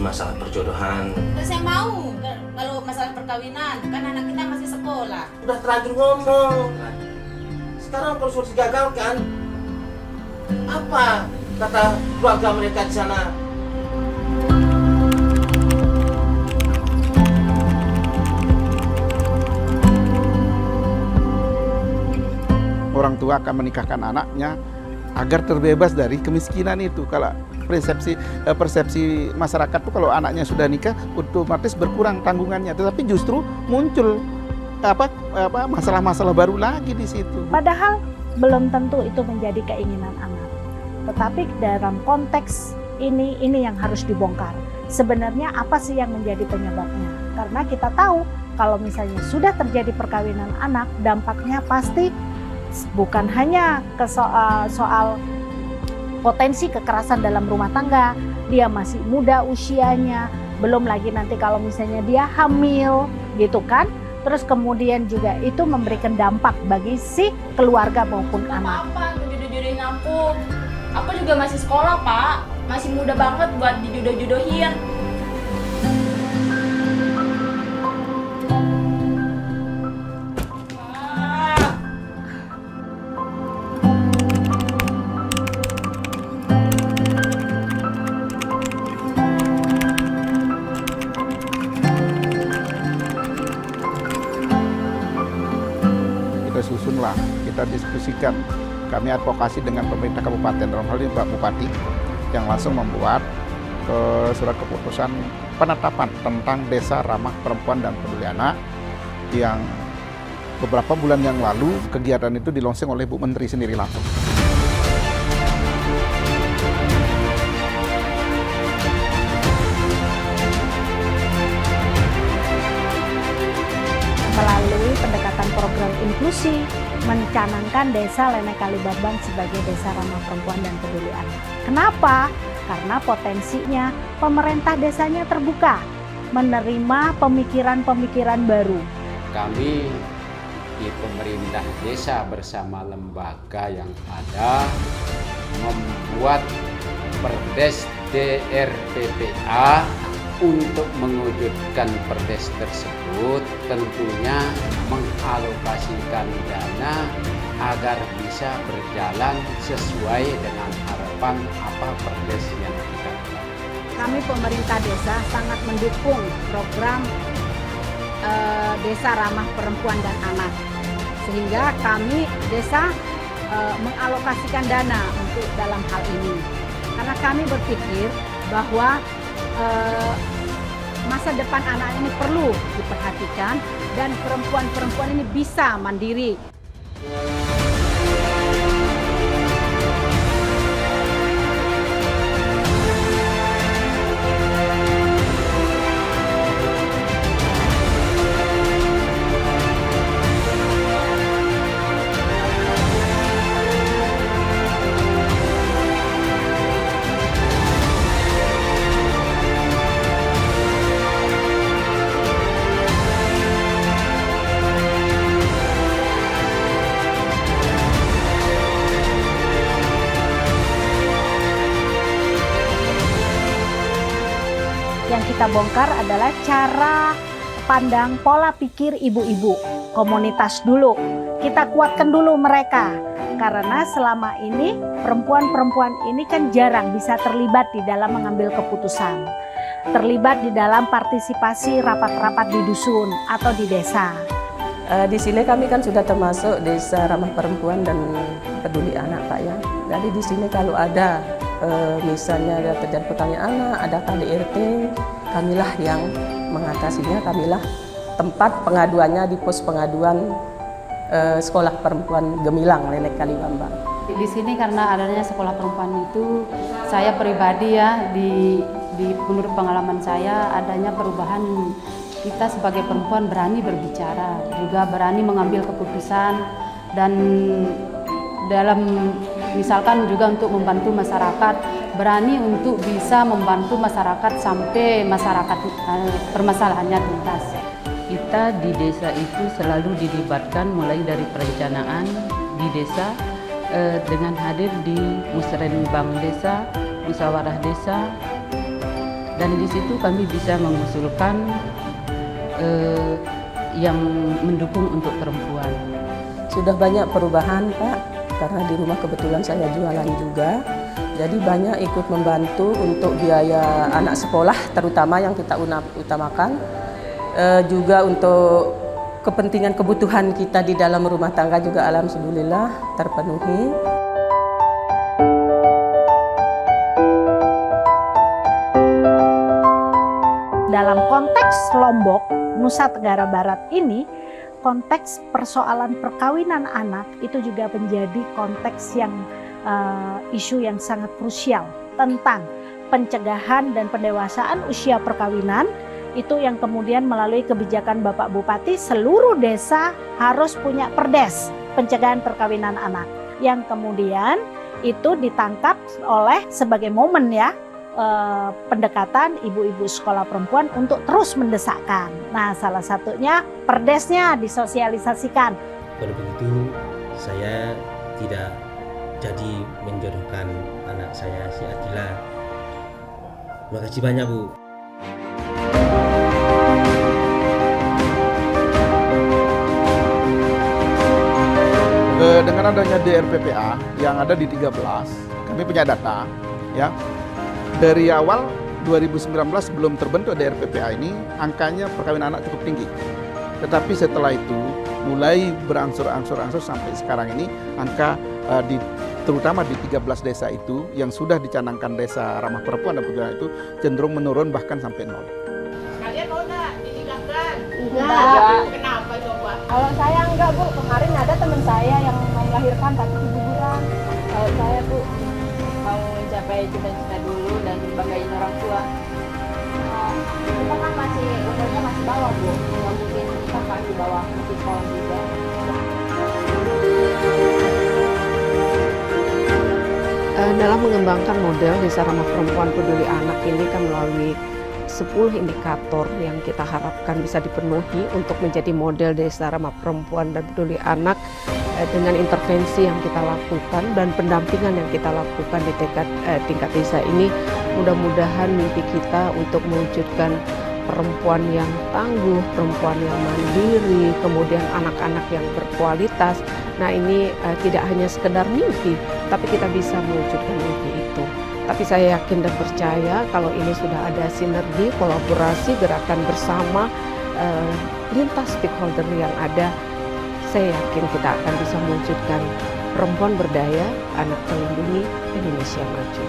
masalah perjodohan. Saya mau kalau masalah perkawinan, kan anak kita masih sekolah. Udah terlanjur ngomong. Sekarang kalau sudah digagalkan, apa kata keluarga mereka di sana? Orang tua akan menikahkan anaknya agar terbebas dari kemiskinan itu. Kalau persepsi masyarakat tuh kalau anaknya sudah nikah otomatis berkurang tanggungannya, tetapi justru muncul masalah-masalah baru lagi di situ. Padahal belum tentu itu menjadi keinginan anak. Tetapi dalam konteks ini yang harus dibongkar. Sebenarnya apa sih yang menjadi penyebabnya? Karena kita tahu kalau misalnya sudah terjadi perkawinan anak, dampaknya pasti bukan hanya ke soal potensi kekerasan dalam rumah tangga, dia masih muda usianya, belum lagi nanti kalau misalnya dia hamil gitu kan, terus kemudian juga itu memberikan dampak bagi si keluarga maupun anak. Apa jodoh-jodohin aku juga masih sekolah Pak, masih muda banget buat dijodoh-jodohin. Kita susunlah, kita diskusikan, kami advokasi dengan pemerintah kabupaten, dalam hal ini Pak Bupati, yang langsung membuat surat keputusan penetapan tentang Desa Ramah Perempuan dan Peduli Anak, yang beberapa bulan yang lalu kegiatan itu dilaunching oleh Bu Menteri sendiri langsung. Melalui pendekatan program inklusi, mencanangkan Desa Lene Kalibabang sebagai Desa Ramah Perempuan dan Peduli Anak. Kenapa? Karena potensinya pemerintah desanya terbuka, menerima pemikiran-pemikiran baru. Kami di pemerintah desa bersama lembaga yang ada membuat Perdes DRPPA. Untuk mewujudkan perdes tersebut tentunya mengalokasikan dana agar bisa berjalan sesuai dengan harapan apa perdes yang kita buat. Kami pemerintah desa sangat mendukung program Desa Ramah Perempuan dan Anak, sehingga kami desa mengalokasikan dana untuk dalam hal ini, karena kami berpikir bahwa masa depan anak ini perlu diperhatikan dan perempuan-perempuan ini bisa mandiri. Yang kita bongkar adalah cara pandang pola pikir ibu-ibu komunitas dulu. Kita kuatkan dulu mereka, karena selama ini perempuan-perempuan ini kan jarang bisa terlibat di dalam mengambil keputusan, terlibat di dalam partisipasi rapat-rapat di dusun atau di desa. Di sini kami kan sudah termasuk Desa Ramah Perempuan dan Peduli Anak, Pak ya. Jadi di sini kalau ada misalnya ada terjadi perkawinan anak, ada KDRT, kamilah yang mengatasinya, kamilah tempat pengaduannya di pos pengaduan Sekolah Perempuan Gemilang, Lene Kalibabang. Di sini karena adanya sekolah perempuan itu, saya pribadi ya, menurut pengalaman saya adanya perubahan. Kita sebagai perempuan berani berbicara, juga berani mengambil keputusan, dan dalam misalkan juga untuk membantu masyarakat, berani untuk bisa membantu masyarakat sampai masyarakat permasalahannya tuntas. Kita di desa itu selalu dilibatkan mulai dari perencanaan di desa dengan hadir di musrenbang desa, musyawarah desa, Dan di situ kami bisa mengusulkan yang mendukung untuk perempuan. Sudah banyak perubahan Pak, karena di rumah kebetulan saya jualan juga. Jadi banyak ikut membantu untuk biaya anak sekolah, terutama yang kita utamakan. Juga untuk kepentingan kebutuhan kita di dalam rumah tangga juga alhamdulillah terpenuhi. Dalam konteks Lombok, Nusa Tenggara Barat ini, konteks persoalan perkawinan anak itu juga menjadi konteks yang isu yang sangat krusial tentang pencegahan dan pendewasaan usia perkawinan. Itu yang kemudian melalui kebijakan Bapak Bupati, seluruh desa harus punya perdes pencegahan perkawinan anak, yang kemudian itu ditangkap oleh sebagai momen ya, pendekatan ibu-ibu sekolah perempuan untuk terus mendesakkan. Nah, salah satunya perdesnya disosialisasikan. Kalau begitu saya tidak jadi menjodohkan anak saya si Adila. Terima kasih banyak Bu. Dengan adanya DRPPA yang ada di 13, kami punya data ya. Dari awal 2019 sebelum terbentuk DRPPA ini, angkanya perkawinan anak cukup tinggi. Tetapi setelah itu mulai berangsur-angsur sampai sekarang ini angka terutama di 13 desa itu yang sudah dicanangkan desa ramah perempuan dan perempuan itu cenderung menurun bahkan sampai 0. Kalian mau nggak dinikahkan? Enggak. Kenapa coba? Kalau saya enggak Bu, kemarin ada teman saya yang mau melahirkan tapi keguguran. Kalau saya tuh mau mencapai cita-cita dulu dan banggain orang tua. Kita kan masih umurnya masih bawah Bu, nggak mungkin kita kan di bawah masih sekolah juga. Dalam mengembangkan model Desa Ramah Perempuan Peduli Anak ini kan melalui 10 indikator yang kita harapkan bisa dipenuhi untuk menjadi model Desa Ramah Perempuan dan Peduli Anak dengan intervensi yang kita lakukan dan pendampingan yang kita lakukan di tingkat desa ini. Mudah-mudahan mimpi kita untuk mewujudkan perempuan yang tangguh, perempuan yang mandiri, kemudian anak-anak yang berkualitas. Nah ini tidak hanya sekedar mimpi, tapi kita bisa mewujudkan mimpi itu. Tapi saya yakin dan percaya kalau ini sudah ada sinergi, kolaborasi, gerakan bersama lintas stakeholder yang ada, saya yakin kita akan bisa mewujudkan perempuan berdaya, anak terlindungi, Indonesia maju.